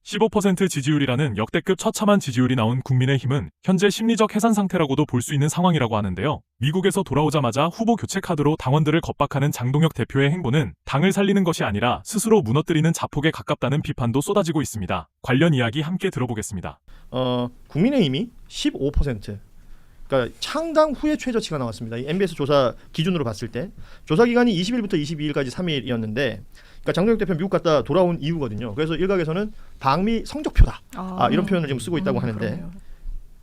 15% 지지율이라는 역대급 처참한 지지율이 나온 국민의힘은 현재 심리적 해산 상태라고도 볼 수 있는 상황이라고 하는데요. 미국에서 돌아오자마자 후보 교체 카드로 당원들을 겁박하는 장동혁 대표의 행보는 당을 살리는 것이 아니라 스스로 무너뜨리는 자폭에 가깝다는 비판도 쏟아지고 있습니다. 관련 이야기 함께 들어보겠습니다. 국민의힘이 15%. 그러니까 창당 후에 최저치가 나왔습니다. 이 MBS 조사 기준으로 봤을 때 조사 기간이 20일부터 22일까지 3일이었는데, 그러니까 장동혁 대표 미국 갔다 돌아온 이유거든요. 그래서 일각에서는 방미 성적표다, 이런 표현을 지금 쓰고 있다고 하는데, 그러네요.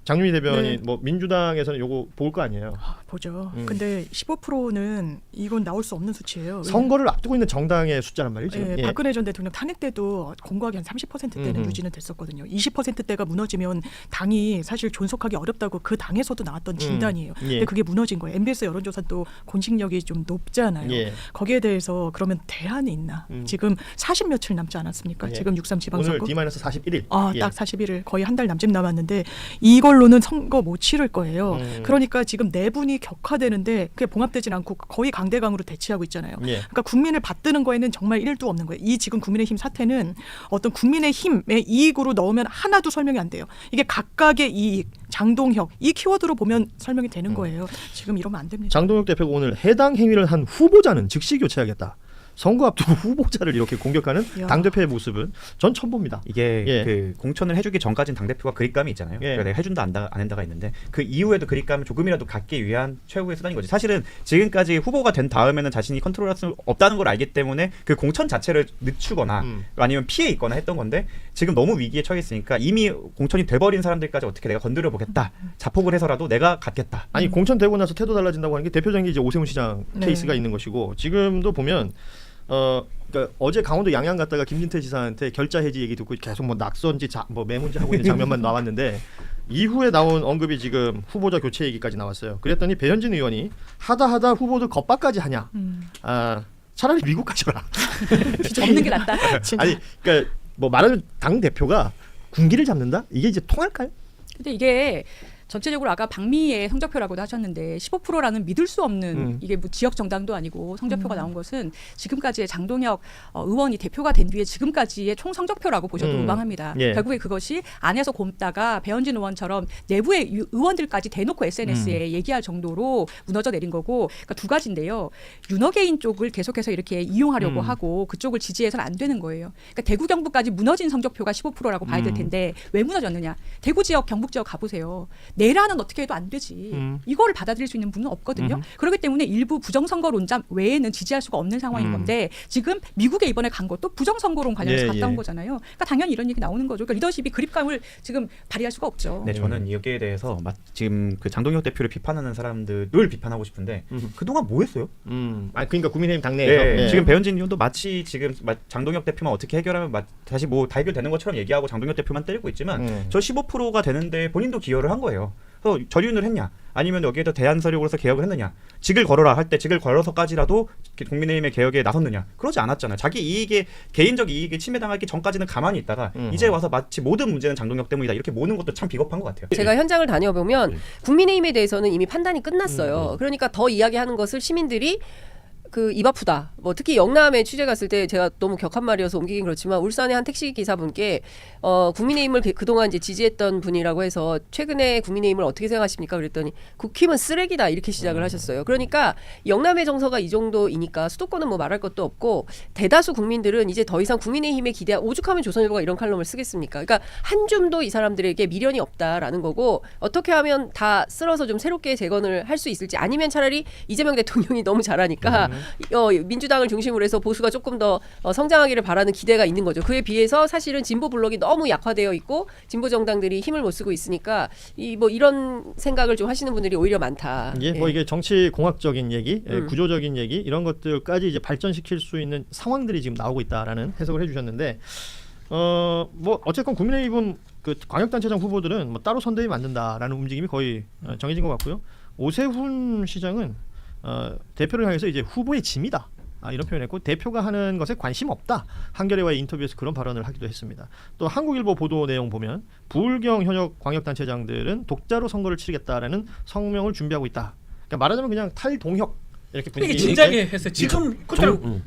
장윤희 대변인 네. 뭐 민주당에서는 요거 볼 거 아니에요. 보죠. 근데 15%는 이건 나올 수 없는 수치예요. 선거를 앞두고 있는 정당의 숫자란 말이죠. 예, 박근혜 전 대통령 탄핵 때도 공고하게 한 30%대는 유지는 됐었거든요. 20%대가 무너지면 당이 사실 존속하기 어렵다고 그 당에서도 나왔던 진단이에요. 근데 그게 무너진 거예요. MBS 여론조사도 공식력이 좀 높잖아요. 거기에 대해서 그러면 대안이 있나? 지금 40 며칠 남지 않았습니까? 지금 6.3 지방선거. 오늘 D-41일. 딱 41일, 거의 한 달 남짓 남았는데 이걸로는 선거 못 치를 거예요. 그러니까 지금 내분이 격화되는데 그게 봉합되진 않고 거의 강대강으로 대치하고 있잖아요. 그러니까 국민을 받드는 거에는 정말 1도 없는 거예요. 이 지금 국민의힘 사태는 어떤 국민의힘의 이익으로 넣으면 하나도 설명이 안 돼요. 이게 각각의 이익, 장동혁 이 키워드로 보면 설명이 되는 거예요. 지금 이러면 안 됩니다. 장동혁 대표가 오늘 해당 행위를 한 후보자는 즉시 교체하겠다. 선거 앞두고 후보자를 이렇게 공격하는 당대표의 모습은 전 처음 봅니다. 이게 그 공천을 해주기 전까지는 당대표가 그립감이 있잖아요. 그러니까 내가 해준다 안 한다가 있는데 그 이후에도 그립감을 조금이라도 갖기 위한 최후의 수단인 거지. 사실은 지금까지 후보가 된 다음에는 자신이 컨트롤할 수 없다는 걸 알기 때문에 그 공천 자체를 늦추거나 아니면 피해 있거나 했던 건데, 지금 너무 위기에 처해 있으니까 이미 공천이 돼버린 사람들까지 어떻게 내가 건드려 보겠다, 자폭을 해서라도 내가 갖겠다. 아니 공천되고 나서 태도 달라진다고 하는 게 대표적인 게 이제 오세훈 시장 케이스가 있는 것이고, 지금도 보면 그러니까 어제 강원도 양양 갔다가 김진태 지사한테 결자 해지 얘기 듣고 계속 뭐 낙선지 뭐 매문지 하고 있는 장면만 나왔는데, 이후에 나온 언급이 지금 후보자 교체 얘기까지 나왔어요. 그랬더니 배현진 의원이 하다 후보들 겁박까지 하냐? 차라리 미국 가셔라. 없는 게 낫다. 아니 그러니까 뭐 말하면 당 대표가 군기를 잡는다? 이게 이제 통할까요? 근데 이게 전체적으로 아까 방미의 성적표라고도 하셨는데 15%라는 믿을 수 없는 이게 뭐 지역 정당도 아니고 성적표가 나온 것은 지금까지의 장동혁 의원이 대표가 된 뒤에 지금까지의 총 성적표라고 보셔도 무방합니다. 결국에 그것이 안에서 곪다가 배현진 의원처럼 내부의 의원들까지 대놓고 SNS에 얘기할 정도로 무너져 내린 거고, 그러니까 두 가지인데요. 윤호개인 쪽을 계속해서 이렇게 이용하려고 하고 그쪽을 지지해서는 안 되는 거예요. 그러니까 대구 경북까지 무너진 성적표가 15%라고 봐야 될 텐데 왜 무너졌느냐? 대구 지역, 경북 지역 가보세요. 내라는 어떻게 해도 안 되지. 이거를 받아들일 수 있는 분은 없거든요. 그렇기 때문에 일부 부정선거론자 외에는 지지할 수가 없는 상황인 건데, 지금 미국에 이번에 간 것도 부정선거론 관련해서 갔다 온 거잖아요. 그러니까 당연히 이런 얘기 나오는 거죠. 그러니까 리더십이 그립감을 지금 발휘할 수가 없죠. 네, 저는 여기에 대해서 지금 그 장동혁 대표를 비판하는 사람들을 비판하고 싶은데 그동안 뭐 했어요? 그러니까 국민의힘 당내에서 지금 배현진 의원도 마치 지금 장동혁 대표만 어떻게 해결하면 다시 뭐 다 해결되는 것처럼 얘기하고 장동혁 대표만 때리고 있지만 저 15%가 되는데 본인도 기여를 한 거예요. 그래서 전륜을 했냐, 아니면 여기에도 대안 세력으로서 개혁을 했느냐, 직을 걸어라 할 때 직을 걸어서까지라도 국민의힘의 개혁에 나섰느냐, 그러지 않았잖아요. 자기 이익에, 개인적 이익에 침해당하기 전까지는 가만히 있다가 이제 와서 마치 모든 문제는 장동혁 때문이다 이렇게 모는 것도 참 비겁한 것 같아요. 제가 현장을 다녀보면 국민의힘에 대해서는 이미 판단이 끝났어요. 그러니까 더 이야기하는 것을 시민들이 입 아프다. 뭐 특히 영남에 취재 갔을 때 제가 너무 격한 말이어서 옮기긴 그렇지만, 울산의 한 택시 기사분께 국민의힘을 그동안 이제 지지했던 분이라고 해서 최근에 국민의힘을 어떻게 생각하십니까? 그랬더니 국힘은 쓰레기다 이렇게 시작을 하셨어요. 그러니까 영남의 정서가 이 정도이니까 수도권은 뭐 말할 것도 없고, 대다수 국민들은 이제 더 이상 국민의힘에 오죽하면 조선일보가 이런 칼럼을 쓰겠습니까? 그러니까 한 줌도 이 사람들에게 미련이 없다라는 거고, 어떻게 하면 다 쓸어서 좀 새롭게 재건을 할 수 있을지, 아니면 차라리 이재명 대통령이 너무 잘하니까 민주당을 중심으로 해서 보수가 조금 더 성장하기를 바라는 기대가 있는 거죠. 그에 비해서 사실은 진보 블록이 너무 약화되어 있고 진보 정당들이 힘을 못 쓰고 있으니까 이런 생각을 좀 하시는 분들이 오히려 많다. 이게 정치 공학적인 얘기, 구조적인 얘기, 이런 것들까지 이제 발전시킬 수 있는 상황들이 지금 나오고 있다라는 해석을 해주셨는데, 뭐 어쨌건 국민의힘은 그 광역단체장 후보들은 뭐 따로 선대위 만든다라는 움직임이 거의 정해진 것 같고요. 오세훈 시장은 대표를 향해서 이제 후보의 짐이다, 이런 표현했고, 대표가 하는 것에 관심 없다, 한겨레와의 인터뷰에서 그런 발언을 하기도 했습니다. 또 한국일보 보도 내용 보면 부울경 현역 광역단체장들은 독자로 선거를 치르겠다라는 성명을 준비하고 있다. 그러니까 말하자면 그냥 탈동혁 이렇게 이게 분위기 진작에 했어요. 지금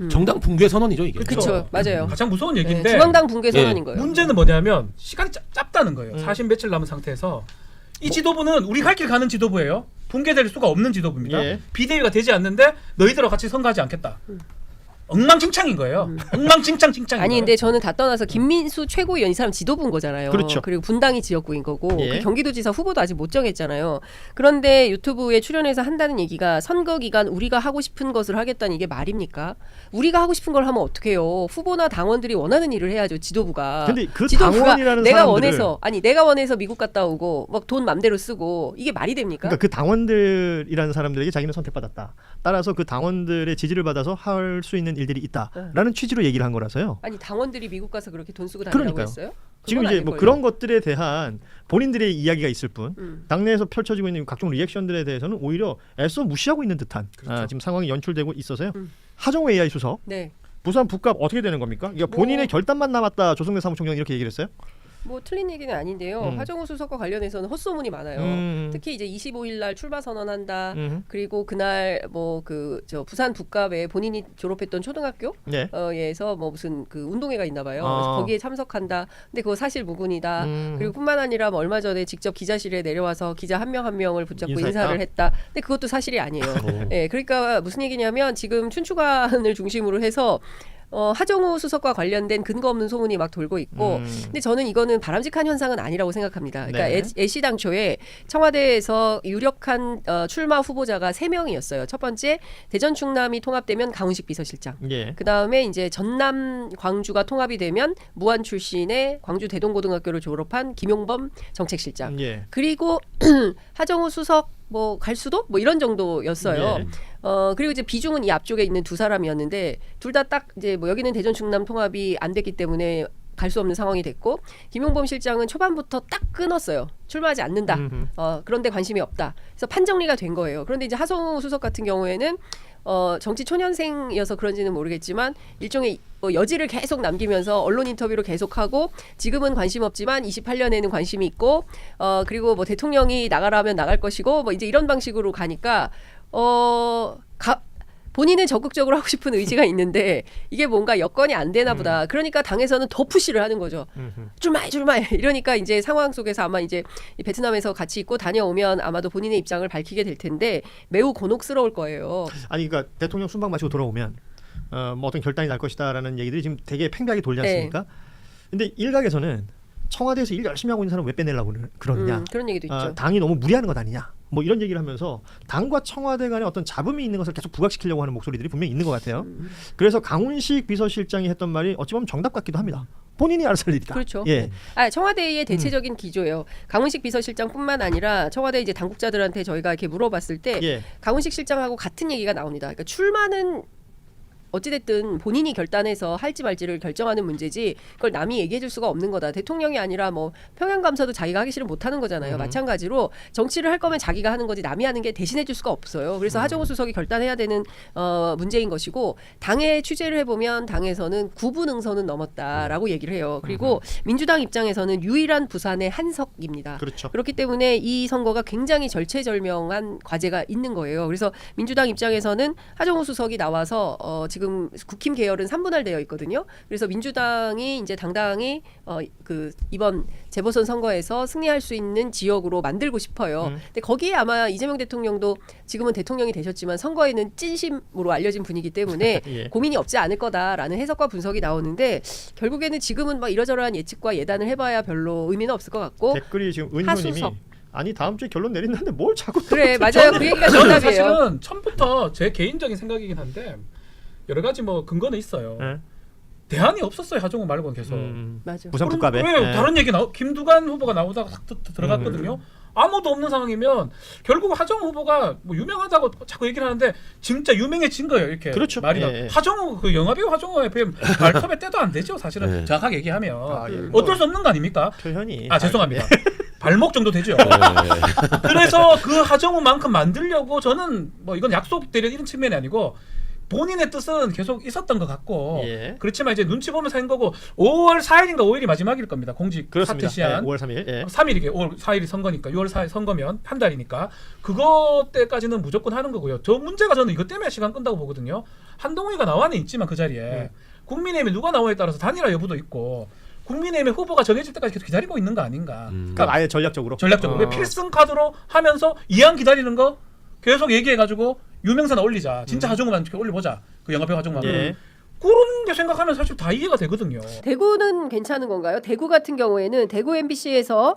정당 붕괴 선언이죠 이게. 그렇죠. 맞아요. 가장 무서운 네, 얘기인데 중앙당 붕괴 선언인 거예요. 문제는 뭐냐면 시간이 짧다는 거예요. 40 며칠 남은 상태에서 이 지도부는 우리 갈 길 가는 지도부예요. 붕괴될 수가 없는 지도부입니다. 예. 비대위가 되지 않는데 너희들하고 같이 선거하지 않겠다. 엉망진창인 거예요. 엉망진창. 아니 근데 저는 다 떠나서 김민수 최고위원 이 사람 지도부인 거잖아요. 그렇죠. 그리고 분당이 지역구인 거고 예. 그 경기도지사 후보도 아직 못 정했잖아요. 그런데 유튜브에 출연해서 한다는 얘기가 선거 기간 우리가 하고 싶은 것을 하겠다는 이게 말입니까? 우리가 하고 싶은 걸 하면 어떡해요. 후보나 당원들이 원하는 일을 해야죠. 지도부가. 근데 그 지도부가 당원이라는 내가 사람들을 내가 원해서 미국 갔다 오고 막 돈 맘대로 쓰고 이게 말이 됩니까? 그러니까 그 당원들이라는 사람들에게 자기는 선택받았다. 따라서 그 당원들의 지지를 받아서 할 수 있는 일들이 있다라는 취지로 얘기를 한 거라서요. 아니 당원들이 미국 가서 그렇게 돈 쓰고 다니라고 그러니까요. 했어요? 지금 그건 이제 뭐 아닐걸요. 그런 것들에 대한 본인들의 이야기가 있을 뿐 당내에서 펼쳐지고 있는 각종 리액션들에 대해서는 오히려 애써 무시하고 있는 듯한 지금 상황이 연출되고 있어서요. 하정우 AI 수석 네. 부산 북갑 어떻게 되는 겁니까? 그러니까 본인의 결단만 남았다. 조성래 사무총장이 이렇게 얘기를 했어요. 뭐 틀린 얘기는 아닌데요. 하정우 수석과 관련해서는 헛소문이 많아요. 특히 이제 25일 날 출마 선언한다. 그리고 그날 뭐 그 저 부산 북갑에 본인이 졸업했던 초등학교 네. 에서 뭐 무슨 그 운동회가 있나 봐요. 그래서 거기에 참석한다. 근데 그거 사실 무근이다. 그리고 뿐만 아니라 뭐 얼마 전에 직접 기자실에 내려와서 기자 한 명 한 명을 붙잡고 인사했다? 인사를 했다. 근데 그것도 사실이 아니에요. 예, 그러니까 무슨 얘기냐면 지금 춘추관을 중심으로 해서 하정우 수석과 관련된 근거 없는 소문이 막 돌고 있고 근데 저는 이거는 바람직한 현상은 아니라고 생각합니다. 그러니까 네. 애시당초에 청와대에서 유력한 출마 후보자가 3명이었어요. 첫 번째 대전 충남이 통합되면 강훈식 비서실장. 예. 그다음에 이제 전남 광주가 통합이 되면 무안 출신의 광주 대동고등학교를 졸업한 김용범 정책실장. 예. 그리고 하정우 수석 뭐 갈 수도 뭐 이런 정도였어요. 예. 그리고 이제 비중은 이 앞쪽에 있는 두 사람이었는데 둘 다 딱 이제 뭐 여기는 대전 충남 통합이 안 됐기 때문에 갈 수 없는 상황이 됐고 김용범 실장은 초반부터 딱 끊었어요. 출마하지 않는다. 그런데 관심이 없다. 그래서 판정리가 된 거예요. 그런데 이제 하정우 수석 같은 경우에는 정치 초년생이어서 그런지는 모르겠지만 일종의 여지를 계속 남기면서 언론 인터뷰를 계속하고 지금은 관심 없지만 28년에는 관심이 있고 그리고 뭐 대통령이 나가라면 나갈 것이고 뭐 이제 이런 방식으로 가니까 본인은 적극적으로 하고 싶은 의지가 있는데 이게 뭔가 여건이 안 되나 보다. 그러니까 당에서는 더 푸시를 하는 거죠. 출마해. 이러니까 이제 상황 속에서 아마 이제 베트남에서 같이 있고 다녀오면 아마도 본인의 입장을 밝히게 될 텐데 매우 곤혹스러울 거예요. 아니 그러니까 대통령 순방 마치고 돌아오면 뭐 어떤 결단이 날 것이다라는 얘기들이 지금 되게 팽배하게 돌지 않습니까? 근데 일각에서는 청와대에서 일 열심히 하고 있는 사람 왜 빼내려고 그러느냐. 그런 얘기도 있죠. 당이 너무 무리하는 것 아니냐. 뭐 이런 얘기를 하면서 당과 청와대 간에 어떤 잡음이 있는 것을 계속 부각시키려고 하는 목소리들이 분명히 있는 것 같아요. 그래서 강훈식 비서실장이 했던 말이 어찌 보면 정답 같기도 합니다. 본인이 알아서 할 일이다. 그렇죠. 예. 청와대의 대체적인 기조예요. 강훈식 비서실장뿐만 아니라 청와대 이제 당국자들한테 저희가 이렇게 물어봤을 때 예. 강훈식 실장하고 같은 얘기가 나옵니다. 그러니까 출마는 어찌됐든 본인이 결단해서 할지 말지를 결정하는 문제지 그걸 남이 얘기해 줄 수가 없는 거다. 대통령이 아니라 뭐 평양감사도 자기가 하기 싫으면 못하는 거잖아요. 마찬가지로 정치를 할 거면 자기가 하는 거지 남이 하는 게 대신해 줄 수가 없어요. 그래서 하정우 수석이 결단해야 되는 문제인 것이고 당의 취재를 해보면 당에서는 구분응선은 넘었다라고 얘기를 해요. 그리고 민주당 입장에서는 유일한 부산의 한석입니다. 그렇죠. 그렇기 때문에 이 선거가 굉장히 절체절명한 과제가 있는 거예요. 그래서 민주당 입장에서는 하정우 수석이 나와서 지금 국힘 계열은 3분할되어 있거든요. 그래서 민주당이 이제 당당히 그 이번 재보선 선거에서 승리할 수 있는 지역으로 만들고 싶어요. 근데 거기에 아마 이재명 대통령도 지금은 대통령이 되셨지만 선거에는 찐심으로 알려진 분이기 때문에 예. 고민이 없지 않을 거다라는 해석과 분석이 나오는데 결국에는 지금은 막 이러저러한 예측과 예단을 해봐야 별로 의미는 없을 것 같고 댓글이 지금 은효님이 하수석. 아니 다음 주에 결론 내린다는데 뭘 자꾸 그래 맞아요. 그 얘기가 저는 정답이에요. 사실은 처음부터 제 개인적인 생각이긴 한데 여러 가지 뭐 근거는 있어요. 네. 대안이 없었어요. 하정우 말고는 계속. 맞아. 부산 북갑에 왜 다른 얘기 김두관 후보가 나오다가 싹 들어갔거든요. 아무도 없는 상황이면 결국 하정우 후보가 뭐 유명하다고 자꾸 얘기를 하는데 진짜 유명해진 거예요. 이렇게 그렇죠. 말이 나. 예. 하정우 그 영화배우 하정우 FM 발톱에 때도 안 되죠. 사실은 네. 정확하게 얘기하면 예. 어쩔 수 없는 거 아닙니까? 표현이 죄송합니다. 발목 정도 되죠. 그래서 그 하정우만큼 만들려고 저는 뭐 이건 약속 대련 이런 측면이 아니고 본인의 뜻은 계속 있었던 것 같고 예. 그렇지만 이제 눈치 보면서 한 거고 5월 4일인가 5일이 마지막일 겁니다. 공직 그렇습니다. 사퇴 시한. 5월 3일. 예. 3일이게 5월 4일이 선거니까 6월 4일 선거면 한 달이니까 그거 때까지는 무조건 하는 거고요. 저 문제가 저는 이것 때문에 시간 끈다고 보거든요. 한동훈이가 나와는 있지만 그 자리에 국민의힘에 누가 나오냐에 따라서 단일화 여부도 있고 국민의힘의 후보가 정해질 때까지 계속 기다리고 있는 거 아닌가. 그러니까 아예 전략적으로. 왜 필승 카드로 하면서 이왕 기다리는 거 계속 얘기해가지고 유명세나 올리자. 진짜 하정우만 올려보자. 그 영화배우 하정우만. 예. 그런 게 생각하면 사실 다 이해가 되거든요. 대구는 괜찮은 건가요? 대구 같은 경우에는 대구 MBC에서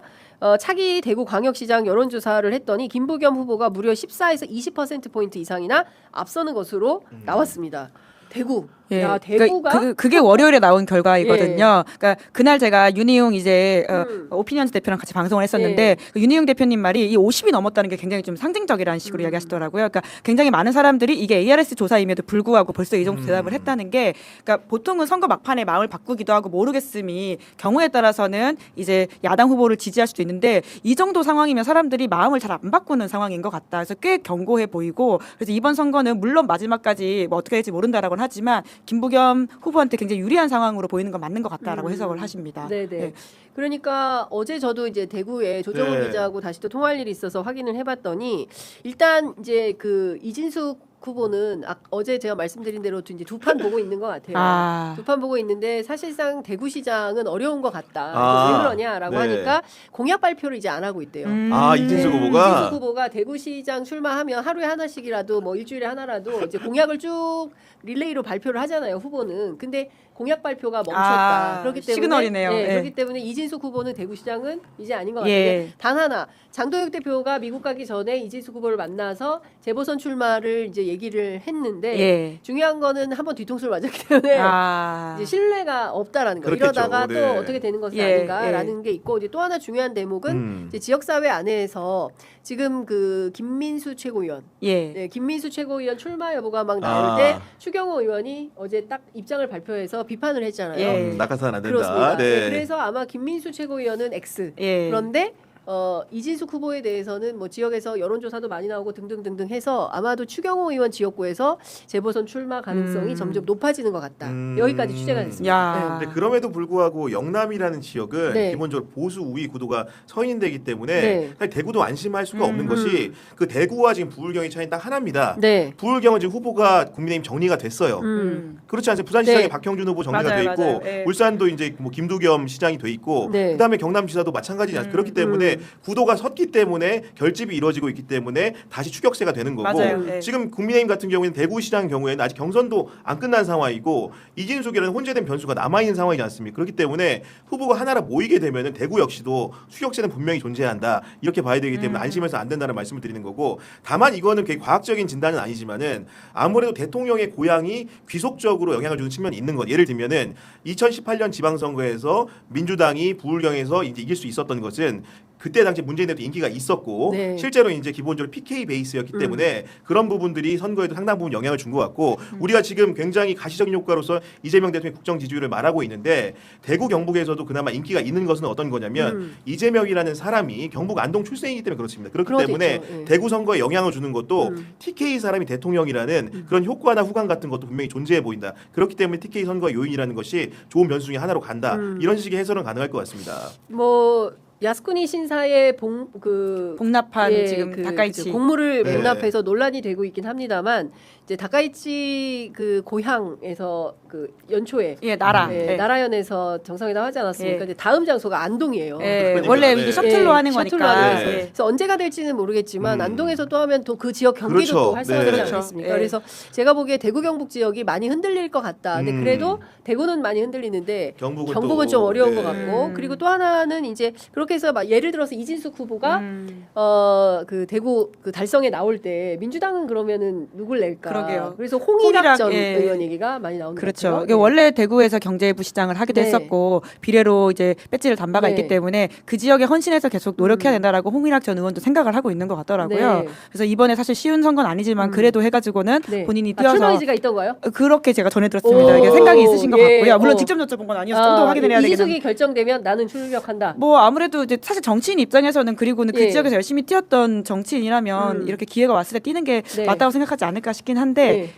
차기 대구 광역시장 여론조사를 했더니 김부겸 후보가 무려 14에서 20%포인트 이상이나 앞서는 것으로 나왔습니다. 대구. 예, 야, 대구가 그러니까 그게 월요일에 나온 결과이거든요. 예. 그러니까 그날 제가 윤희용 이제 오피니언스 대표랑 같이 방송을 했었는데 예. 그 윤희용 대표님 말이 이 50이 넘었다는 게 굉장히 좀 상징적이라는 식으로 이야기하시더라고요. 그러니까 굉장히 많은 사람들이 이게 ARS 조사임에도 불구하고 벌써 이 정도 대답을 했다는 게 그러니까 보통은 선거 막판에 마음을 바꾸기도 하고 모르겠음이 경우에 따라서는 이제 야당 후보를 지지할 수도 있는데 이 정도 상황이면 사람들이 마음을 잘 안 바꾸는 상황인 것 같다. 그래서 꽤 견고해 보이고 그래서 이번 선거는 물론 마지막까지 뭐 어떻게 될지 모른다라고는 하지만 김부겸 후보한테 굉장히 유리한 상황으로 보이는 건 맞는 것 같다라고 해석을 하십니다. 네네. 네. 그러니까 어제 저도 이제 대구에 조정훈 네. 기자하고 다시 또 통화할 일이 있어서 확인을 해봤더니 일단 이제 그 이진숙 후보는 어제 제가 말씀드린 대로 이제 두 판 보고 있는 것 같아요. 아. 두 판 보고 있는데 사실상 대구시장은 어려운 것 같다. 아. 왜 그러냐라고 네. 하니까 공약 발표를 이제 안 하고 있대요. 아, 이진숙 후보가 이진숙 후보가 대구시장 출마하면 하루에 하나씩이라도 뭐 일주일에 하나라도 이제 공약을 쭉 릴레이로 발표를 하잖아요. 후보는. 근데 공약 발표가 멈췄다. 아, 그렇기 때문에 시그널이네요. 예, 예. 그렇기 때문에 이진숙 후보는 대구시장은 이제 아닌 것 같아요. 예. 단 하나 장동혁 대표가 미국 가기 전에 이진숙 후보를 만나서 재보선 출마를 이제 얘기를 했는데 예. 중요한 거는 한번 뒤통수를 맞았기 때문에 아. 이제 신뢰가 없다라는 거. 그렇겠죠. 이러다가 네. 또 어떻게 되는 것이 예, 아닌가라는 게 있고 이제 또 하나 중요한 대목은 이제 지역사회 안에서 지금 그 김민수 최고위원, 예. 네, 김민수 최고위원 출마 여부가 막 나올 아. 때 추경호 의원이 어제 딱 입장을 발표해서 비판을 했잖아요. 예. 낙하산 안 된다. 그렇습니다. 네. 네, 그래서 아마 김민수 최고위원은 X. 예. 그런데 이진숙 후보에 대해서는 뭐 지역에서 여론조사도 많이 나오고 등등등등 해서 아마도 추경호 의원 지역구에서 재보선 출마 가능성이 점점 높아지는 것 같다. 여기까지 취재가 됐습니다. 야. 근데 그럼에도 불구하고 영남이라는 지역은 네. 기본적으로 보수 우위 구도가 서인되기 때문에 네. 사실 대구도 안심할 수가 없는 것이 그 대구와 지금 부울경의 차이는 딱 하나입니다. 네. 부울경은 지금 후보가 국민의힘 정리가 됐어요. 그렇지 않습니까? 부산시장에 네. 박형준 후보 정리가 맞아요, 돼 있고 맞아요. 예. 울산도 이제 뭐 김두겸 시장이 돼 있고 네. 그다음에 경남지사도 마찬가지냐. 그렇기 때문에 구도가 섰기 때문에 결집이 이루어지고 있기 때문에 다시 추격세가 되는 거고 맞아요. 네. 지금 국민의힘 같은 경우에는 대구시장 경우에는 아직 경선도 안 끝난 상황이고 이진숙이라는 혼재된 변수가 남아있는 상황이지 않습니까? 그렇기 때문에 후보가 하나로 모이게 되면은 대구 역시도 추격세는 분명히 존재한다 이렇게 봐야 되기 때문에 안심해서 안 된다는 말씀을 드리는 거고 다만 이거는 굉장히 과학적인 진단은 아니지만은 아무래도 대통령의 고향이 귀속적으로 영향을 주는 측면이 있는 것. 예를 들면은 2018년 지방선거에서 민주당이 부울경에서 이제 이길 수 있었던 것은 그때 당시 문재인 대통령 인기가 있었고 네. 실제로 이제 기본적으로 PK 베이스였기 때문에 그런 부분들이 선거에도 상당 부분 영향을 준 것 같고 우리가 지금 굉장히 가시적인 효과로서 이재명 대통령의 국정 지지율을 말하고 있는데 대구 경북에서도 그나마 인기가 있는 것은 어떤 거냐면 이재명이라는 사람이 경북 안동 출생이기 때문에 그렇습니다. 그렇기 그렇겠죠. 때문에 예. 대구 선거에 영향을 주는 것도 TK 사람이 대통령이라는 그런 효과나 후광 같은 것도 분명히 존재해 보인다. 그렇기 때문에 TK 선거 요인이라는 것이 좋은 변수 중에 하나로 간다. 이런 식의 해설은 가능할 것 같습니다. 뭐 야스쿠니 신사의 복납한 예, 지금 다카이치 공물을 네. 복납해서 논란이 되고 있긴 합니다만 이제 다카이치 그 고향에서 그 연초에 예 나라 예, 예. 나라연에서 정상회담 하지 않았습니까? 예. 근데 다음 장소가 안동이에요. 예, 그러니까, 원래 네. 이게 셔틀로 예, 하는 셔틀로 거니까 하는 네. 거죠. 그래서 언제가 될지는 모르겠지만 안동에서 또 하면 또 그 지역 경기도 그렇죠. 또 활성화되지 네. 그렇죠. 않겠습니까? 예. 그래서 제가 보기에 대구 경북 지역이 많이 흔들릴 것 같다. 근데 그래도 대구는 많이 흔들리는데 경북은 경북은 또, 좀 어려운 네. 것 같고 그리고 또 하나는 이제 그렇게 해서 막 예를 들어서 이진숙 후보가 그 대구 그 달성에 나올 때 민주당은 그러면은 누굴 낼까? 그러게요. 그래서 홍일학 전 예. 의원 얘기가 많이 나오는 그렇죠. 것 이게 같아요. 원래 대구에서 경제부 시장을 하기도 네. 했었고 비례로 이제 배지를 단 바가 네. 있기 때문에 그 지역에 헌신해서 계속 노력해야 된다라고 홍일학 전 의원도 생각을 하고 있는 것 같더라고요. 네. 그래서 이번에 사실 쉬운 선거는 아니지만 그래도 해가지고는 네. 본인이 출마 뛰어서 의지가 있던가요? 그렇게 제가 전해 들었습니다. 오, 이게 생각이 있으신 것 예, 같고요. 물론 어. 직접 여쭤본 건 아니어서 좀 더 확인을 해야 되겠는데. 이진숙이 결정되면 나는 출력한다. 뭐 아무래도 그래도 이제 사실 정치인 입장에서는 그리고는 그 예. 지역에서 열심히 뛰었던 정치인이라면 이렇게 기회가 왔을 때 뛰는 게 네. 맞다고 생각하지 않을까 싶긴 한데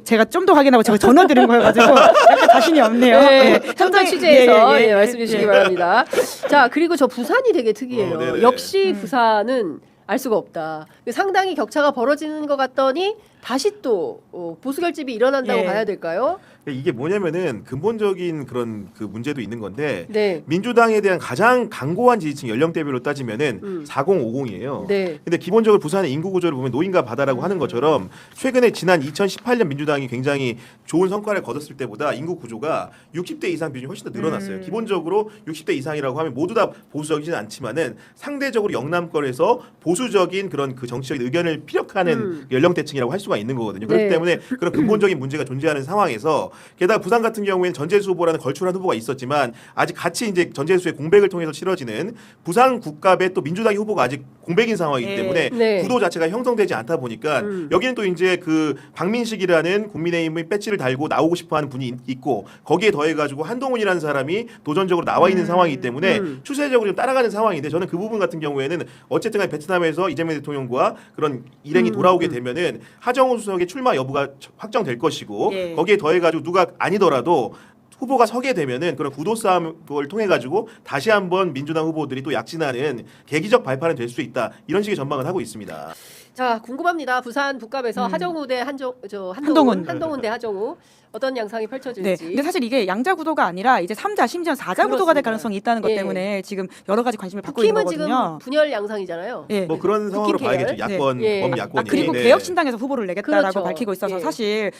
제가 좀 더 확인하고 제가 전화 드린 거여가지고 약간 자신이 없네요. 네, 좀더 취재해서 예, 예, 예. 말씀해 주시기 예. 바랍니다. 자, 그리고 저 부산이 되게 특이해요. 네네. 역시 부산은 알 수가 없다. 상당히 격차가 벌어지는 것 같더니 다시 또 보수 결집이 일어난다고 예. 봐야 될까요? 이게 뭐냐면은 근본적인 그런 그 문제도 있는 건데 네. 민주당에 대한 가장 강고한 지지층 연령대별로 따지면은 4050이에요. 네. 근데 기본적으로 부산의 인구 구조를 보면 노인과 바다라고 하는 것처럼 최근에 지난 2018년 민주당이 굉장히 좋은 성과를 거뒀을 때보다 인구 구조가 60대 이상 비중이 훨씬 더 늘어났어요. 기본적으로 60대 이상이라고 하면 모두 다 보수적이지는 않지만은 상대적으로 영남권에서 보수적인 그런 그 정치적인 의견을 피력하는 연령대층이라고 할 수가 있는 거거든요. 그렇기 네. 때문에 그런 근본적인 문제가 존재하는 상황에서 게다가 부산 같은 경우에는 전재수 후보라는 걸출한 후보가 있었지만 아직 같이 이제 전재수의 공백을 통해서 치러지는 부산 국갑의 또 민주당의 후보가 아직 공백인 상황이기 때문에 네. 구도 자체가 형성되지 않다 보니까 여기는 또 이제 그 박민식이라는 국민의힘의 배지를 달고 나오고 싶어하는 분이 있고 거기에 더해가지고 한동훈이라는 사람이 도전적으로 나와 있는 상황이기 때문에 추세적으로 좀 따라가는 상황인데 저는 그 부분 같은 경우에는 어쨌든 간에 베트남에서 이재명 대통령과 그런 일행이 돌아오게 되면은 하정우 수석의 출마 여부가 확정될 것이고 예. 거기에 더해가지고 누가 아니더라도 후보가 서게 되면은 그런 구도 싸움을 통해 가지고 다시 한번 민주당 후보들이 또 약진하는 계기적 발판은 될 수 있다 이런 식의 전망을 하고 있습니다. 자, 궁금합니다. 부산 북갑에서 하정우 대 한동훈 대 하정우 어떤 양상이 네. 펼쳐질지. 근데 사실 이게 양자 구도가 아니라 이제 3자 심지어 4자 구도가 될 그렇습니다. 가능성이 있다는 것 예. 때문에 지금 여러 가지 관심을 받고 있는 국힘은 거거든요. 지금 분열 양상이잖아요. 예. 뭐 그런 상황으로 국힘 계열? 봐야겠죠. 야권, 예. 범야권이. 그리고 네. 개혁신당에서 후보를 내겠다라고 그렇죠. 밝히고 있어서 예. 사실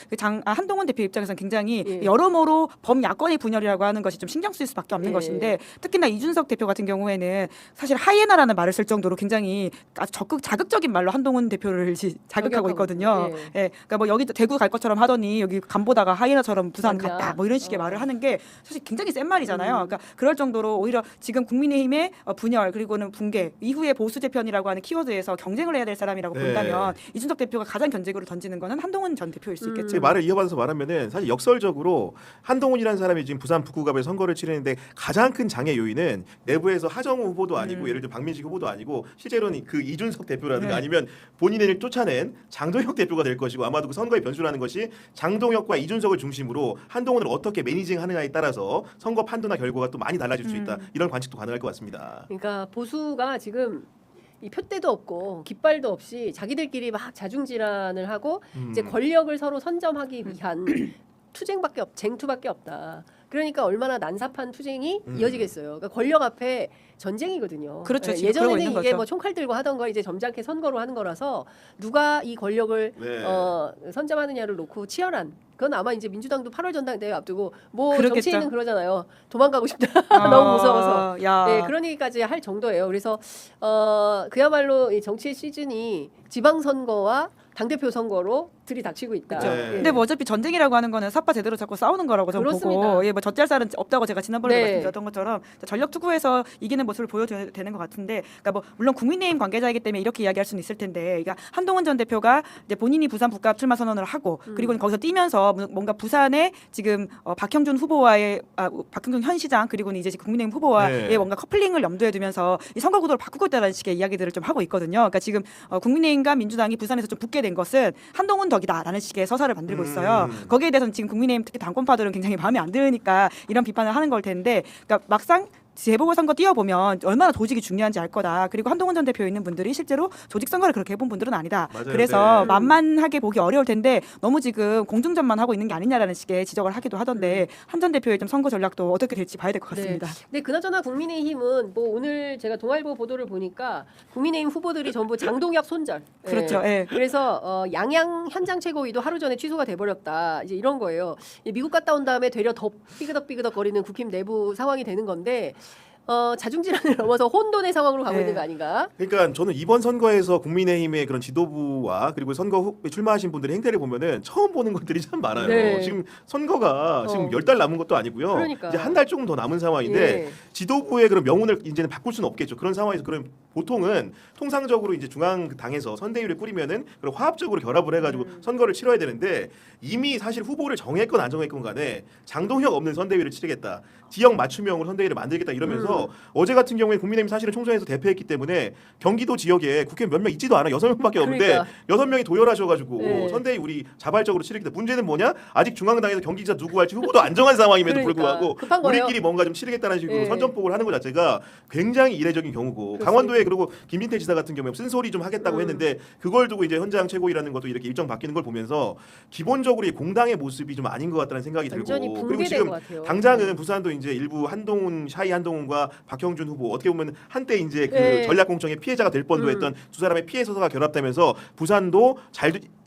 한동훈 대표 입장에서는 굉장히 예. 여러모로 범야권의 분열이라고 하는 것이 좀 신경 쓰일 수밖에 없는 예. 것인데 특히나 이준석 대표 같은 경우에는 사실 하이에나라는 말을 쓸 정도로 굉장히 아주 자극적인 말로 한동훈 대표를 자극하고 있거든요. 예. 예. 그러니까 뭐 여기 대구 갈 것처럼 하더니 여기 간 보다가 하이에나처럼 부산 맞아. 갔다 뭐 이런 식의 말을 하는 게 사실 굉장히 센 말이잖아요. 그러니까 그럴 정도로 오히려 지금 국민의힘의 분열 그리고는 붕괴 이후에 보수 재편이라고 하는 키워드에서 경쟁을 해야 될 사람이라고 네. 본다면 이준석 대표가 가장 견제구를 던지는 거는 한동훈 전 대표일 수 있겠죠. 제 말을 이어받아서 말하면은 사실 역설적으로 한동훈이라는 사람이 지금 부산 북구갑에 선거를 치르는데 가장 큰 장애 요인은 내부에서 하정우 후보도 아니고 예를 들어 박민식 후보도 아니고 실제로는 그 이준석 대표라든가 네. 아니면 본인을 쫓아낸 장동혁 대표가 될 것이고 아마도 그 선거의 변수라는 것이 장동혁과 이준석을 중심으로 한동훈을 어떻게 매니징하느냐에 따라서 선거 판도나 결과가 또 많이 달라질 수 있다. 이런 관측도 가능할 것 같습니다. 그러니까 보수가 지금 이 표대도 없고 깃발도 없이 자기들끼리 막 자중질환을 하고 이제 권력을 서로 선점하기 위한 쟁투밖에 없다. 그러니까 얼마나 난삽한 투쟁이 이어지겠어요. 그러니까 권력 앞에 전쟁이거든요. 그렇죠. 예, 지금 그러고 예전에는 있는 이게 거죠. 뭐 총칼 들고 하던 거 이제 점잖게 선거로 하는 거라서 누가 이 권력을 네. 선점하느냐를 놓고 치열한 그건 아마 이제 민주당도 8월 전당대회 앞두고 뭐 그러겠죠. 정치인은 그러잖아요. 도망가고 싶다. 너무 무서워서. 야. 네, 그런 얘기까지 할 정도예요. 그래서 그야말로 이 정치의 시즌이 지방선거와 당대표 선거로 들이닥치고 있다. 그쵸. 예. 근데 뭐 어차피 전쟁이라고 하는 거는 삿바 제대로 잡고 싸우는 거라고 저는 그렇습니다. 보고 뭐 젖잘살은 없다고 제가 지난번에 네. 말씀드렸던 것처럼 전력 투구해서 이기는 모습을 보여줘야 되는 것 같은데 그러니까 뭐 물론 국민의힘 관계자이기 때문에 이렇게 이야기할 수는 있을 텐데 그러니까 한동훈 전 대표가 이제 본인이 부산 북갑 출마 선언을 하고 그리고 거기서 뛰면서 뭔가 부산에 지금 박형준 후보와의 박형준 현 시장 그리고는 이제 국민의힘 후보와의 네. 뭔가 커플링을 염두에 두면서 이 선거 구도를 바꾸고 있다는 식의 이야기들을 좀 하고 있거든요. 그러니까 지금 국민의힘과 민주당이 부산에서 좀 붙게 된 것은 한동훈 덕이다라는 식의 서사를 만들고 있어요. 거기에 대해서는 지금 국민의힘 특히 당권파들은 굉장히 마음에 안 드니까 이런 비판을 하는 걸 텐데 그러니까 막상 재보궐선거 뛰어보면 얼마나 조직이 중요한지 알 거다. 그리고 한동훈 전 대표 있는 분들이 실제로 조직 선거를 그렇게 해본 분들은 아니다. 맞아요. 그래서 네. 만만하게 보기 어려울 텐데 너무 지금 공중전만 하고 있는 게 아니냐라는 식의 지적을 하기도 하던데 한 전 대표의 좀 선거 전략도 어떻게 될지 봐야 될 것 같습니다. 네. 근데 그나저나 국민의힘은 뭐 오늘 제가 동아일보 보도를 보니까 국민의힘 후보들이 전부 장동혁 손절. 그렇죠. 예. 그래서 양양 현장 최고위도 하루 전에 취소가 돼버렸다. 이제 이런 거예요. 미국 갔다 온 다음에 되려 더 삐그덕삐그덕거리는 국힘 내부 상황이 되는 건데 자중질환을 넘어서 혼돈의 상황으로 가고 네. 있는 거 아닌가? 그러니까 저는 이번 선거에서 국민의힘의 그런 지도부와 그리고 선거 후에 출마하신 분들의 행태를 보면은 처음 보는 것들이 참 많아요. 네. 지금 선거가 지금 10달 남은 것도 아니고요. 그러니까. 이제 한 달 조금 더 남은 상황인데 예. 지도부의 그런 명운을 이제는 바꿀 수는 없겠죠. 그런 상황에서 그런 보통은 통상적으로 이제 중앙당에서 선대위를 꾸리면은 그걸 화합적으로 결합을 해가지고 선거를 치러야 되는데 이미 사실 후보를 정했건 안 정했건 간에 장동혁 없는 선대위를 치르겠다. 지역 맞춤형으로 선대위를 만들겠다 이러면서 어제 같은 경우에 국민의힘 사실은 총선에서 대패했기 때문에 경기도 지역에 국회의원 몇 명 있지도 않아 6명밖에 없는데 그러니까. 6명이 도열하셔가지고 네. 선대위 우리 자발적으로 치르겠다. 문제는 뭐냐? 아직 중앙당에서 경기지사 누구 할지 후보도 안 정한 상황임에도 그러니까. 불구하고 급한 거예요. 우리끼리 뭔가 좀 치르겠다는 식으로 네. 선전포고를 하는 것 자체가 굉장히 이례적인 경우고 그렇습니다. 강원도에 그리고 김진태 지사 같은 경우에 쓴소리 좀 하겠다고 했는데 그걸 두고 이제 현장 최고위라는 것도 이렇게 일정 바뀌는 걸 보면서 기본적으로 이 공당의 모습이 좀 아닌 것 같다는 생각이 완전히 들고 그리고 붕괴된 지금 것 같아요. 당장은 부산도 이제 일부 샤이 한동훈과 박형준 후보 어떻게 보면 한때 이제 그 네. 전략 공천의 피해자가 될 뻔도 했던 두 사람의 피해 서사가 결합되면서 부산도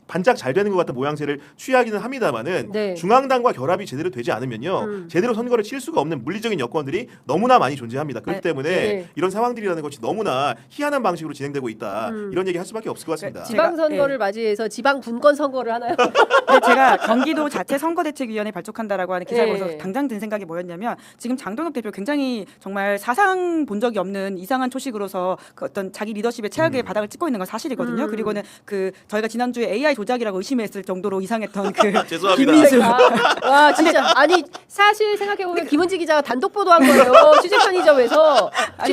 반짝 잘 되는 것 같은 모양새를 취하기는 합니다만은 네. 중앙당과 결합이 제대로 되지 않으면요 제대로 선거를 칠 수가 없는 물리적인 여건들이 너무나 많이 존재합니다. 그렇기 때문에 네. 이런 상황들이라는 것이 너무나 희한한 방식으로 진행되고 있다. 이런 얘기 할 수밖에 없을 것 같습니다. 지방선거를 맞이해서 지방 분권 선거를 하나요? 근데 제가 경기도 자체 선거대책위원회 발족한다라고 하는 기사를 네. 보면서 당장 든 생각이 뭐였냐면 지금 장동혁 대표 굉장히 정말 사상 본 적이 없는 이상한 초식으로서 그 어떤 자기 리더십의 최악의 바닥을 찍고 있는 건 사실이거든요. 그리고는 그 저희가 지난주에 AI 조작이라고 의심했을 정도로 이상했던 그 죄송합니다. 김민수 와 진짜 아니 사실 생각해보면 김은지 기자가 단독 보도한 거예요. 취재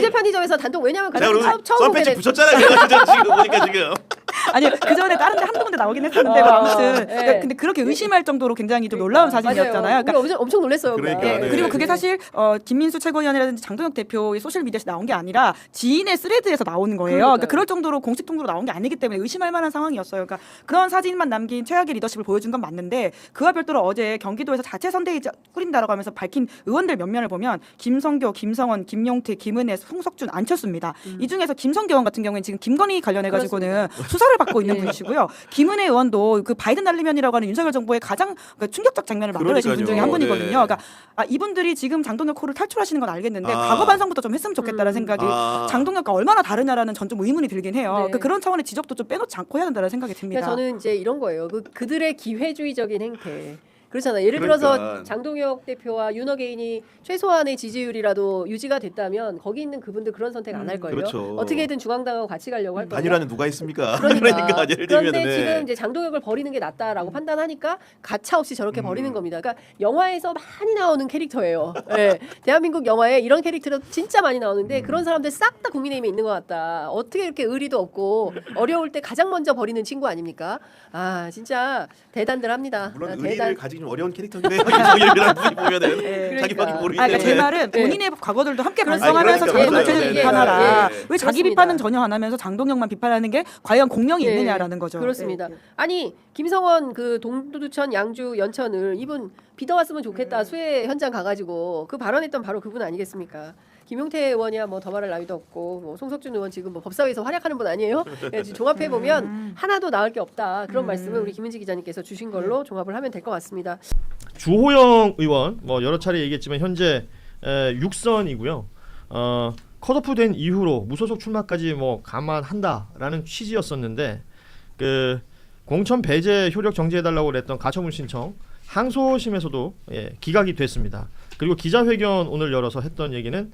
편의점에서 단독 왜냐면 제가 가장 그러면 처음 보게 선패치 됐 붙였잖아요. 지금 보니까 지금. 아니 그 전에 다른 데 한두 군데 나오긴 했었는데 뭐 아무튼 네. 그러니까 근데 그렇게 의심할 정도로 굉장히 좀 놀라운 사진이었잖아요. 맞아요. 우리 엄청 놀랐어요. 그러니까, 예, 네. 그리고 그게 사실 김민수 최고위원이라든지 장동혁 대표의 소셜 미디어에서 나온 게 아니라 지인의 스레드에서 나오는 거예요. 그러니까 그럴 정도로 공식 통로로 나온 게 아니기 때문에 의심할 만한 상황이었어요. 그러니까 그런 사진만 남긴 최악의 리더십을 보여준 건 맞는데 그와 별도로 어제 경기도에서 자체 선대위 꾸린다라고 하면서 밝힌 의원들 몇 면을 보면 김성교, 김성원, 김용태, 김은혜, 송석준, 안철수입니다. 이 중에서 김성교 의원 같은 경우에는 지금 김건희 관련해가지고는 수사를 받고 있는 분이시고요. 김은혜 의원도 그 바이든 날리면이라고 하는 윤석열 정부의 가장 충격적 장면을 만들어내신 분 중에 한 분이거든요. 네. 그러니까 이분들이 지금 장동혁 코를 탈출하시는 건 알겠는데 과거 반성부터 좀 했으면 좋겠다는 생각이 장동혁과 얼마나 다르냐라는 전 좀 의문이 들긴 해요. 네. 그러니까 그런 차원의 지적도 좀 빼놓지 않고 해야 된다는 생각이 듭니다. 그러니까 저는 이제 이런 거예요. 그들의 기회주의적인 행태. 그렇잖아요. 예를 그러니까. 들어서 장동혁 대표와 윤호개인이 최소한의 지지율이라도 유지가 됐다면 거기 있는 그분들 그런 선택 안 할 거예요. 그렇죠. 어떻게든 중앙당하고 같이 가려고 할 거예요. 단일화는 누가 있습니까? 그러니까 예를 그런데 들면은 지금 이제 장동혁을 버리는 게 낫다라고 판단하니까 가차 없이 저렇게 버리는 겁니다. 그러니까 영화에서 많이 나오는 캐릭터예요. 네. 대한민국 영화에 이런 캐릭터가 진짜 많이 나오는데 그런 사람들 싹 다 국민의힘에 있는 것 같다. 어떻게 이렇게 의리도 없고 어려울 때 가장 먼저 버리는 친구 아닙니까? 아 진짜 대단들 합니다. 물론 아, 의리를 가지기 좀 어려운 캐릭터인데 윤석열이라는 분이 보면은 네. 자기밖에 모르기 그러니까 제 때문에 말은 본인의 과거들도 함께 그렇죠. 반성하면서 그러니까 장동혁 맞아요. 체제를 예, 비판하라. 예, 예. 왜 자기 그렇습니다. 비판은 전혀 안 하면서 장동혁만 비판하는 게 과연 공명이 예, 있느냐라는 거죠. 그렇습니다. 아니 김성원 그 동두천, 양주, 연천을 이분 비더 왔으면 좋겠다 수해 현장 가가지고 그 발언했던 바로 그분 아니겠습니까? 김용태 의원이야 뭐 더 말할 나위도 없고 뭐 송석준 의원 지금 뭐 법사위에서 활약하는 분 아니에요? 종합해 보면 하나도 나을 게 없다 그런 말씀을 우리 김은지 기자님께서 주신 걸로 종합을 하면 될 것 같습니다. 주호영 의원 뭐 여러 차례 얘기했지만 현재 6선이고요. 컷오프된 이후로 무소속 출마까지 뭐 감안한다라는 취지였었는데 그 공천 배제 효력 정지해달라고 그랬던 가처분 신청 항소심에서도 기각이 됐습니다. 그리고 기자회견 오늘 열어서 했던 얘기는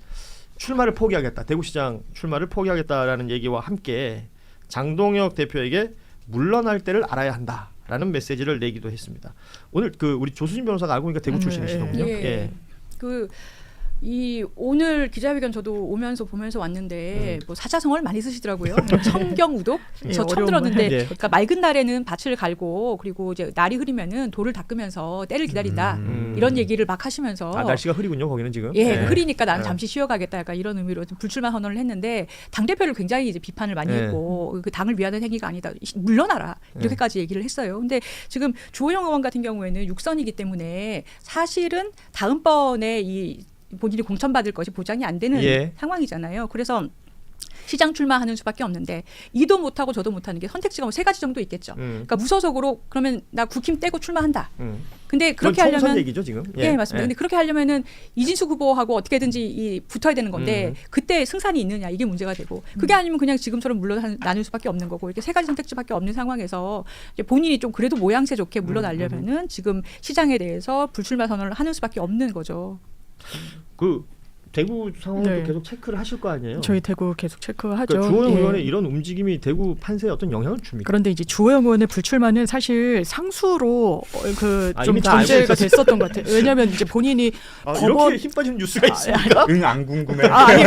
출마를 포기하겠다. 대구시장 출마를 포기하겠다라는 얘기와 함께 장동혁 대표에게 물러날 때를 알아야 한다라는 메시지를 내기도 했습니다. 오늘 그 우리 조수진 변호사가 알고 보니까 대구 출신이시더군요. 예. 이 오늘 기자회견 저도 오면서 보면서 왔는데 뭐 사자성어를 많이 쓰시더라고요. 청경우독 저 처음 들었는데 그러니까 맑은 날에는 밭을 갈고 그리고 이제 날이 흐리면은 돌을 닦으면서 때를 기다린다 이런 얘기를 막 하시면서 날씨가 흐리군요 거기는 지금. 흐리니까 나는 잠시 쉬어가겠다 약간 이런 의미로 좀 불출마 선언을 했는데 당 대표를 굉장히 이제 비판을 많이 했고 그 당을 위하는 행위가 아니다 물러나라 이렇게까지 얘기를 했어요. 근데 지금 주호영 의원 같은 경우에는 6선이기 때문에 사실은 다음번에 이 본인이 공천받을 것이 보장이 안 되는 상황이잖아요. 그래서 시장 출마하는 수밖에 없는데 이도 못하고 저도 못하는 게 선택지가 뭐 3가지 정도 있겠죠. 그러니까 무소속으로 그러면 나 국힘 떼고 출마한다. 근데 그렇게 하려면 얘기죠 지금. 예, 맞습니다. 근데 그렇게 하려면은 이진숙 후보하고 어떻게든지 붙어야 되는 건데 그때 승산이 있느냐 이게 문제가 되고 그게 아니면 그냥 지금처럼 물러나는 수밖에 없는 거고 이렇게 3가지 선택지밖에 없는 상황에서 이제 본인이 좀 그래도 모양새 좋게 물러나려면은 지금 시장에 대해서 불출마 선언을 하는 수밖에 없는 거죠. 그 대구 상황도 네. 계속 체크를 하실 거 아니에요? 저희 대구 계속 체크하죠. 그러니까 주호영 예. 의원의 이런 움직임이 대구 판세에 어떤 영향을 줍니까? 그런데 이제 주호영 의원의 불출마는 사실 상수로 좀 이미 다 알고 전제가 있었어요. 됐었던 것 같아요. 왜냐하면 이제 본인이 이렇게 힘 빠지는 뉴스가 있습니까? 응, 안 궁금해. 아니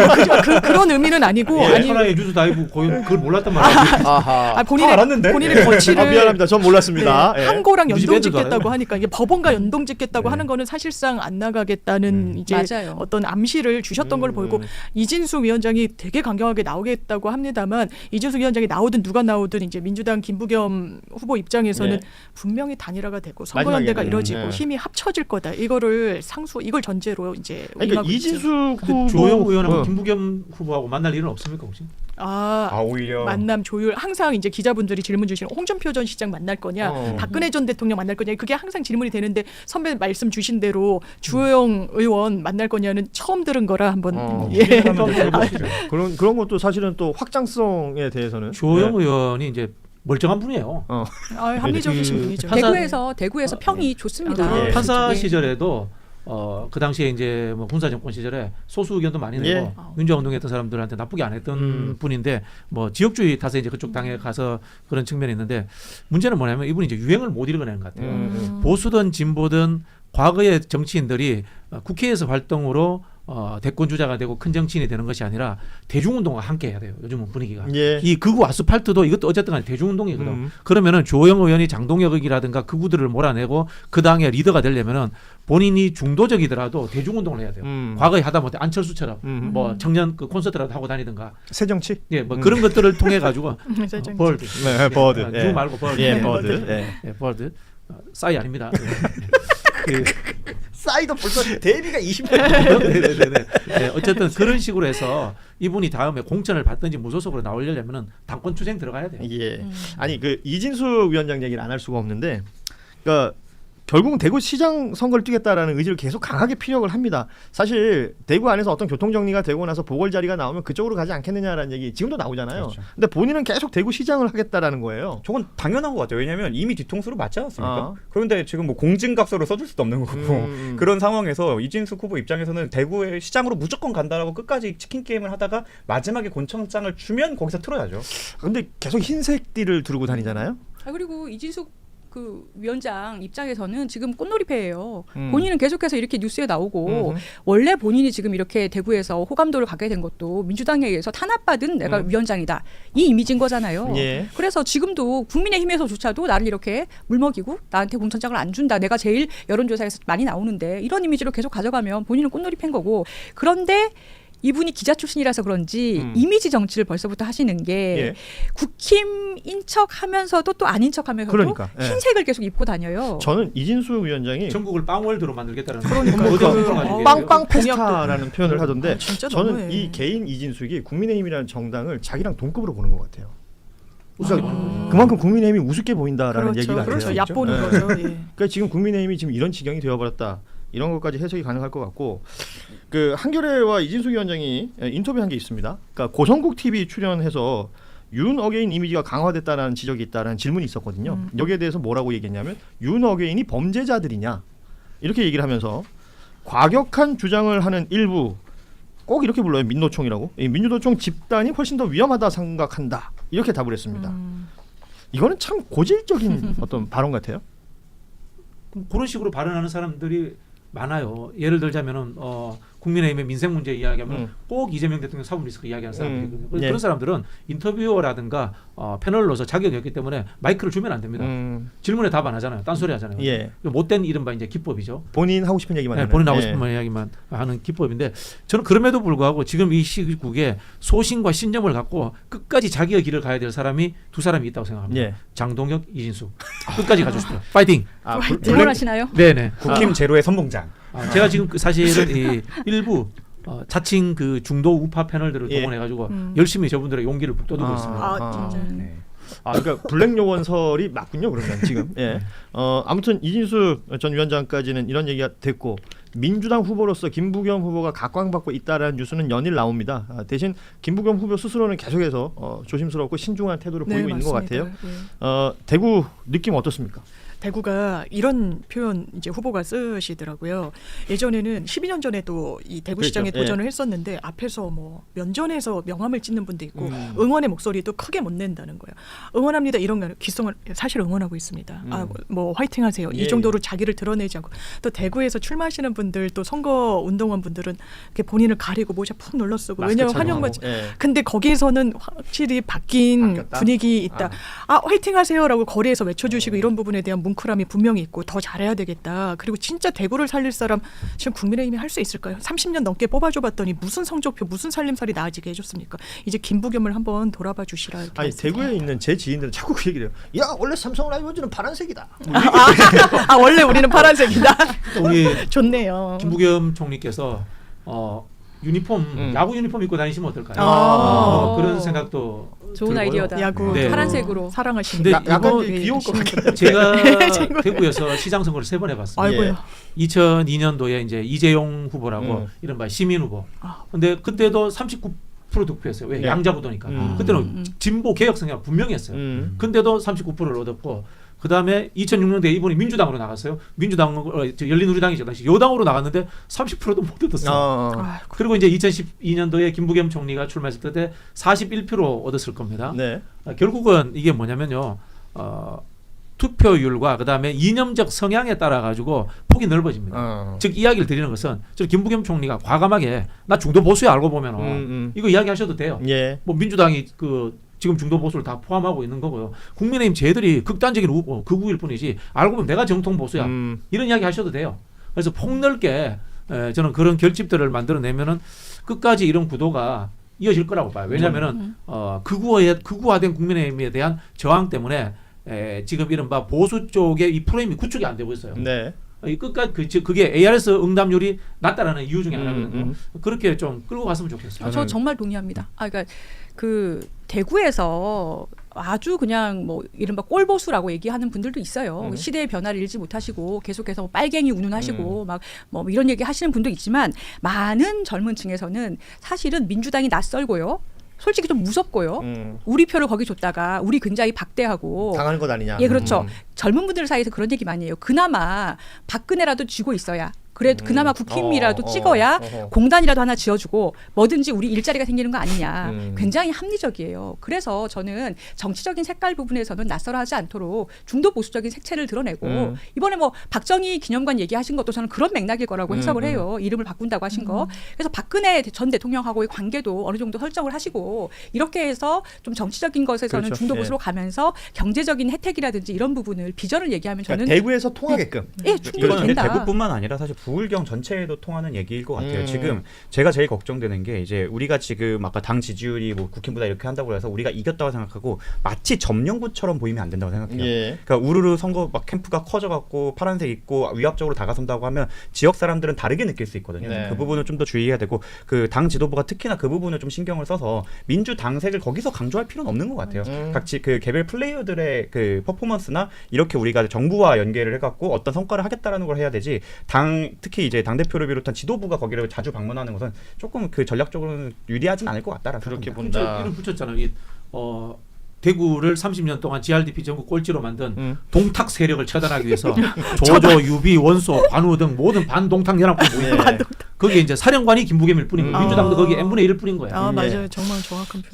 그런 의미는 아니고 아니 하나의 뉴스 다이브 그걸 몰랐단 말이야. 아하. 본인의 거취를 미안합니다. 전 몰랐습니다. 네, 예. 항고랑 우리 집 연동 애들도 짓겠다고 알아요. 하니까 이게 법원과 연동 짓겠다고 하는 거는 사실상 안 나가겠다는 이제 맞아요. 어떤 암시를 주셨던 걸 보이고 이진숙 위원장이 되게 강경하게 나오겠다고 합니다만 이진숙 위원장이 나오든 누가 나오든 이제 민주당 김부겸 후보 입장에서는 네. 분명히 단일화가 되고 선거연대가 마지막에는. 이뤄지고 네. 힘이 합쳐질 거다. 이걸 전제로 이제 그러니까 임하고 있죠. 이진숙 근데 후보 주호영 의원하고 김부겸 후보하고 만날 일은 없습니까 혹시? 오히려 만남 조율 항상 이제 기자분들이 질문 주시는 홍준표 전 시장 만날 거냐 박근혜 전 대통령 만날 거냐 그게 항상 질문이 되는데 선배 말씀 주신 대로 주호영 의원 만날 거냐는 처음 들은 거라 한번 예. 그런 것도 사실은 또 확장성에 대해서는 주호영 의원이 이제 멀쩡한 분이에요. 합리적이신 그 분이죠. 대구에서 평이 좋습니다. 예. 판사 예. 시절에도 그 당시에 이제 뭐 군사 정권 시절에 소수 의견도 많이 내고 예. 민주화 운동했던 사람들한테 나쁘게 안 했던 분인데 뭐 지역주의 탓에 이제 그쪽 당에 가서 그런 측면이 있는데 문제는 뭐냐면 이분이 이제 유행을 못 읽어내는 것 같아요. 보수든 진보든 과거의 정치인들이 국회에서 활동으로 대권 주자가 되고 큰 정치인이 되는 것이 아니라 대중운동과 함께 해야 돼요. 요즘은 분위기가. 예. 이 극우 아스팔트도 이것도 어쨌든 간에 대중운동이거든. 그러면은 조영 의원이 장동혁이라든가 극우들을 몰아내고 그 당의 리더가 되려면은 본인이 중도적이더라도 대중운동을 해야 돼요. 과거에 하다못해 안철수처럼 뭐 청년 그 콘서트라도 하고 다니든가. 새정치? 예, 뭐 그런 것들을 통해 가지고 새정치. 벌드. 네, 버드. 누 말고 벌드. 예, 버드. 예, 벌드. 싸이 아닙니다. 그, 싸이도 벌써 대비가 20년. 네네네. 네, 어쨌든 그런 식으로 해서 이분이 다음에 공천을 받든지 무소속으로 나오려면은 당권 투쟁 들어가야 돼요. 예. 아니 그 이진숙 위원장 얘기를 안 할 수가 없는데, 그러니까 결국은 대구 시장 선거를 뛰겠다라는 의지를 계속 강하게 피력을 합니다. 사실 대구 안에서 어떤 교통 정리가 되고 나서 보궐 자리가 나오면 그쪽으로 가지 않겠느냐라는 얘기 지금도 나오잖아요. 그렇죠. 근데 본인은 계속 대구 시장을 하겠다라는 거예요. 저건 당연한 것 같아요. 왜냐하면 이미 뒤통수로 맞지 않았습니까? 그런데 지금 뭐 공증각서를 써줄 수도 없는 거고 그런 상황에서 이진숙 후보 입장에서는 대구의 시장으로 무조건 간다라고 끝까지 치킨 게임을 하다가 마지막에 권총장을 주면 거기서 틀어야죠. 근데 계속 흰색 띠를 두르고 다니잖아요. 그리고 이진숙 그 위원장 입장에서는 지금 꽃놀이패예요. 본인은 계속해서 이렇게 뉴스에 나오고 원래 본인이 지금 이렇게 대구에서 호감도를 갖게 된 것도 민주당에 의해서 탄압받은 내가 위원장이다. 이 이미지인 거잖아요. 예. 그래서 지금도 국민의힘에서조차도 나를 이렇게 물먹이고 나한테 공천장을 안 준다. 내가 제일 여론조사에서 많이 나오는데 이런 이미지로 계속 가져가면 본인은 꽃놀이패인 거고 그런데 이분이 기자 출신이라서 그런지 이미지 정치를 벌써부터 하시는 게 예. 국힘인 척하면서도 또 아닌 척하면서도 그러니까, 예. 흰색을 계속 입고 다녀요. 저는 이진숙 위원장이 전국을 빵월드로 만들겠다는 그러니까 빵빵 페스타라는 표현을 하던데 진짜 저는 너무해. 이 개인 이진숙이 국민의힘이라는 정당을 자기랑 동급으로 보는 것 같아요. 그만큼 국민의힘이 우습게 보인다라는 얘기가 그렇죠. 돼요. 얕보는 예. 거죠. 예. 그러니까 지금 국민의힘이 지금 이런 지경이 되어버렸다. 이런 것까지 해석이 가능할 것 같고 그 한겨레와 이진숙 위원장이 인터뷰한 게 있습니다. 그러니까 고성국 TV 출연해서 윤 어게인 이미지가 강화됐다는 지적이 있다는 질문이 있었거든요. 여기에 대해서 뭐라고 얘기했냐면 윤 어게인이 범죄자들이냐 이렇게 얘기를 하면서 과격한 주장을 하는 일부 꼭 이렇게 불러요. 민노총이라고. 이 민주노총 집단이 훨씬 더 위험하다 생각한다. 이렇게 답을 했습니다. 이거는 참 고질적인 어떤 발언 같아요. 그런 식으로 발언하는 사람들이 많아요. 예를 들자면은 국민의힘의 민생 문제 이야기하면 꼭 이재명 대통령 사법 리스크 이야기하는 사람들이거든요. 예. 그런 사람들은 인터뷰어라든가 패널로서 자격이 없기 때문에 마이크를 주면 안 됩니다. 질문에 답 안 하잖아요. 딴소리 하잖아요. 예. 못된 이른바 이제 기법이죠. 본인 하고 싶은 얘기만 네, 하는. 본인 하고 예. 싶은 이야기만 하는 기법인데 저는 그럼에도 불구하고 지금 이 시국에 소신과 신념을 갖고 끝까지 자기의 길을 가야 될 사람이 두 사람이 있다고 생각합니다. 예. 장동혁, 이진숙 끝까지 가주십시오 파이팅. 응원하시나요? 네네. 국힘 제로의 선봉장. 제가 지금 사실은 이 일부 자칭 그 중도 우파 패널들을 예. 동원해가지고 열심히 저분들의 용기를 북돋우고 있습니다. 진짜. 네. 그러니까 블랙 요원설이 맞군요. 그러면 지금. 예. 아무튼 이진숙 전 위원장까지는 이런 얘기가 됐고 민주당 후보로서 김부겸 후보가 각광받고 있다라는 뉴스는 연일 나옵니다. 대신 김부겸 후보 스스로는 계속해서 조심스럽고 신중한 태도를 네, 보이고 있는 것 맞습니다. 같아요. 대구 느낌 어떻습니까? 대구가 이런 표현 이제 후보가 쓰시더라고요. 예전에는 12년 전에도 이 대구시장에 그렇죠. 도전을 했었는데 앞에서 뭐 면전에서 명함을 찍는 분도 있고 응원의 목소리도 크게 못 낸다는 거예요. 응원합니다 이런 거 기성을 사실 응원하고 있습니다. 뭐 화이팅하세요. 예, 이 정도로 자기를 드러내지 않고 또 대구에서 출마하시는 분들 또 선거 운동원 분들은 이렇게 본인을 가리고 모자 푹 눌러 쓰고 왜냐면 환영만 근데 거기에서는 확실히 바뀐 바뀌었다? 분위기 있다. 화이팅 하세요라고 거리에서 외쳐주시고 이런 부분에 대한 뭉클함이 분명히 있고 더 잘해야 되겠다. 그리고 진짜 대구를 살릴 사람 지금 국민의힘이 할 수 있을까요? 30년 넘게 뽑아줘봤더니 무슨 성적표 무슨 살림살이 나아지게 해줬습니까? 이제 김부겸을 한번 돌아봐 주시라. 아니 대구에 있는 제 지인들은 자꾸 그 얘기를 해요. 야 원래 삼성 라이온즈는 파란색이다. 원래 우리는 파란색이다. 우리 좋네요. 김부겸 총리께서 유니폼 야구 유니폼 입고 다니시면 어떨까요? 그런 생각도 좋은 들고요. 아이디어다. 야구 네. 파란색으로 사랑하시는. 근데 약간 이거 귀여울 것 같긴 제가 대구에서 시장 선거를 3번 해봤습니다. 아이고요. 2002년도에 이제 이재용 후보라고 이른바 시민 후보. 근데 그때도 39% 득표했어요. 왜? 네. 양자부도니까. 그때는 진보 개혁 성향 분명히 했어요. 근데도 39%를 얻었고 그 다음에 2006년도에 이분이 민주당으로 나갔어요. 열린우리당이죠. 당시 여당으로 나갔는데 30%도 못 얻었어요. 그리고 이제 2012년도에 김부겸 총리가 출마했을 때 41% 얻었을 겁니다. 네. 결국은 이게 뭐냐면요. 투표율과 그 다음에 이념적 성향에 따라 가지고 폭이 넓어집니다. 즉 이야기를 드리는 것은 저 김부겸 총리가 과감하게 나 중도 보수야 알고 보면 이거 이야기하셔도 돼요. 예. 뭐 민주당이 지금 중도 보수를 다 포함하고 있는 거고요. 국민의힘 쟤들이 극단적인 극우일 뿐이지 알고 보면 내가 정통 보수야. 이런 이야기 하셔도 돼요. 그래서 폭넓게 저는 그런 결집들을 만들어내면은 끝까지 이런 구도가 이어질 거라고 봐요. 왜냐하면은 극우화된 국민의힘에 대한 저항 때문에 지금 이른바 보수 쪽의 이 프레임이 구축이 안 되고 있어요. 네. 이 끝까지 그게 ARS 응답률이 낮다라는 이유 중에 하나거든요. 그렇게 좀 끌고 갔으면 좋겠어요. 저 정말 동의합니다. 그러니까 그 대구에서 아주 그냥 뭐 이른바 꼴보수라고 얘기하는 분들도 있어요. 시대의 변화를 읽지 못하시고 계속해서 뭐 빨갱이 운운하시고 막 뭐 이런 얘기 하시는 분도 있지만 많은 젊은 층에서는 사실은 민주당이 낯설고요. 솔직히 좀 무섭고요. 우리 표를 거기 줬다가 우리 굉장히 박대하고 당하는 것 아니냐. 예, 그렇죠. 젊은 분들 사이에서 그런 얘기 많이 해요. 그나마 박근혜라도 쥐고 있어야. 그래도 그나마 국힘이라도 찍어야 공단이라도 하나 지어주고 뭐든지 우리 일자리가 생기는 거 아니냐. 굉장히 합리적이에요. 그래서 저는 정치적인 색깔 부분에서는 낯설어하지 않도록 중도 보수적인 색채를 드러내고 이번에 뭐 박정희 기념관 얘기하신 것도 저는 그런 맥락일 거라고 해석을 해요. 이름을 바꾼다고 하신 거. 그래서 박근혜 전 대통령하고의 관계도 어느 정도 설정을 하시고 이렇게 해서 좀 정치적인 것에서는 그렇죠. 중도 보수로 가면서 경제적인 혜택이라든지 이런 부분을 비전을 얘기하면 저는 그러니까 대구에서 통하게끔. 예, 충분히 이건 된다. 대구뿐만 아니라 사실 부울경 전체에도 통하는 얘기일 것 같아요. 지금 제가 제일 걱정되는 게 이제 우리가 지금 아까 당 지지율이 뭐 국힘보다 이렇게 한다고 해서 우리가 이겼다고 생각하고 마치 점령구처럼 보이면 안 된다고 생각해요. 예. 그러니까 우르르 선거 막 캠프가 커져갖고 파란색 입고 위압적으로 다가선다고 하면 지역 사람들은 다르게 느낄 수 있거든요. 네. 그 부분을 좀 더 주의해야 되고 그 당 지도부가 특히나 그 부분을 좀 신경을 써서 민주당색을 거기서 강조할 필요는 없는 것 같아요. 그 개별 플레이어들의 그 퍼포먼스나 이렇게 우리가 정부와 연계를 해갖고 어떤 성과를 하겠다라는 걸 해야 되지 특히 이제 당대표를 비롯한 지도부가 거기를 자주 방문하는 것은 조금 그 전략적으로는 유리하진 않을 것 같다라는 그렇게 생각합니다. 본다. 이름 붙였잖아요. 대구를 30년 동안 GRDP 전국 꼴찌로 만든 동탁 세력을 처단하기 위해서 조조, 유비, 원소, 관우 등 모든 반동탁 연합군 모임. 거기에 이제 사령관이 김부겸일 뿐이고 민주당도 거기에 n분의 1을 뿐인 거예요. 맞아요. 정말 정확한 표현.